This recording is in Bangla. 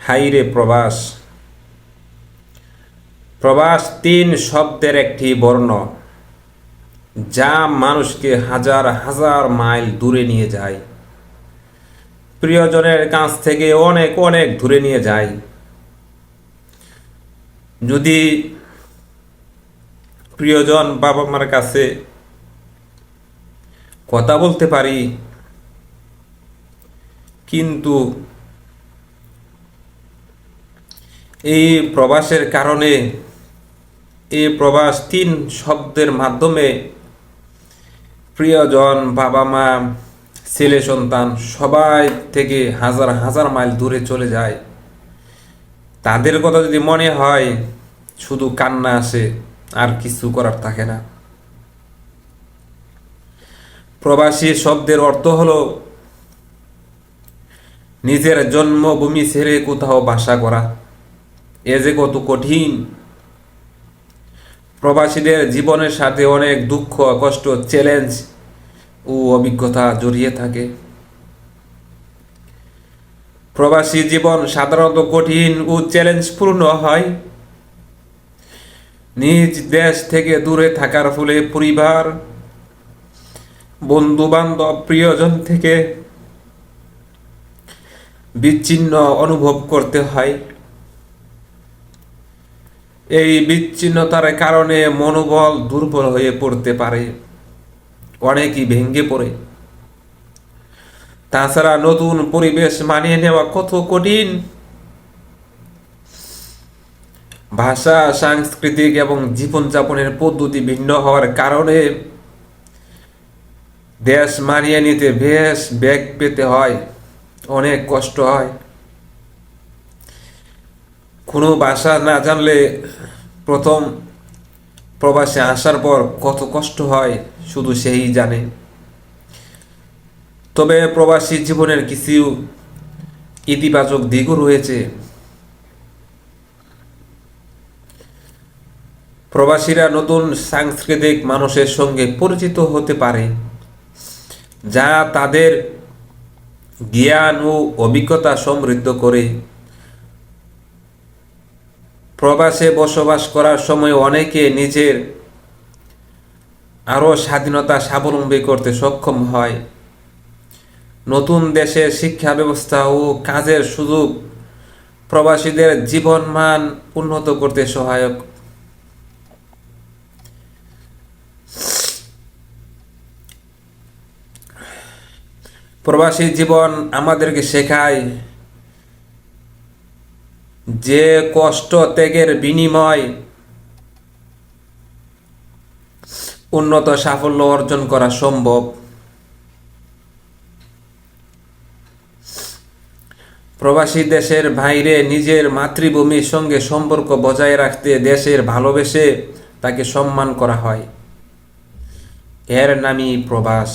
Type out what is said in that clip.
হাইরে প্রবাস। প্রবাস তিন শব্দের একটি বর্ণ, যা মানুষকে হাজার হাজার মাইল দূরে নিয়ে যায়, প্রিয়জনের কাছ থেকে অনেক অনেক দূরে নিয়ে যায়। যদি প্রিয়জন বাবা মার কাছে কথা বলতে পারি, কিন্তু এই প্রবাসের কারণে, এই প্রবাস তিন শব্দের মাধ্যমে প্রিয়জন বাবা মা ছেলে সন্তান সবাই থেকে হাজার হাজার মাইল দূরে চলে যায়। তাদের কথা যদি মনে হয়, শুধু কান্না আসে, আর কিছু করার থাকে না। প্রবাসী শব্দের অর্থ হলো নিজের জন্মভূমি ছেড়ে কোথাও বাসা করা। এ যে কত কঠিন! প্রবাসীদের জীবনের সাথে অনেক দুঃখ, কষ্ট, চ্যালেঞ্জ ও অভিজ্ঞতা জড়িয়ে থাকে। প্রবাসী জীবন সাধারণত কঠিন ও চ্যালেঞ্জপূর্ণ হয়। নিজ দেশ থেকে দূরে থাকার ফলে পরিবার, বন্ধু বান্ধব, প্রিয়জন থেকে বিচ্ছিন্ন অনুভব করতে হয়। এই বিচ্ছিন্নতার কারণে মনোবল দুর্বল হয়ে পড়তে পারে, অনেকেই ভেঙে পড়ে। তাছাড়া নতুন পরিবেশ মানিয়ে নেওয়া কত কঠিন। ভাষা, সাংস্কৃতিক এবং জীবনযাপনের পদ্ধতি ভিন্ন হওয়ার কারণে দেশ মানিয়ে নিতে বেশ বেগ পেতে হয়, অনেক কষ্ট হয়। কোনো ভাষা না জানলে প্রথম প্রবাসে আসার পর কত কষ্ট হয় শুধু সেই জানে। তবে প্রবাসী জীবনের কিছু ইতিবাচক দিকও রয়েছে। প্রবাসীরা নতুন সাংস্কৃতিক মানুষের সঙ্গে পরিচিত হতে পারে, যা তাদের জ্ঞান ও অভিজ্ঞতা সমৃদ্ধ করে। প্রবাসে বসবাস করার সময় অনেকে নিজের আরও স্বাধীনতা, স্বাবলম্বী করতে সক্ষম হয়। নতুন দেশের শিক্ষা ব্যবস্থা ও কাজের সুযোগ প্রবাসীদের জীবনমান উন্নত করতে সহায়ক। প্রবাসী জীবন আমাদেরকে শেখায় যে কষ্ট ত্যাগের বিনিময় উন্নত সাফল্য অর্জন করা সম্ভব। প্রবাসী দেশের বাইরে নিজের মাতৃভূমির সঙ্গে সম্পর্ক বজায় রাখতে দেশের ভালোবেসে তাকে সম্মান করা হয়। এর নামই প্রবাস।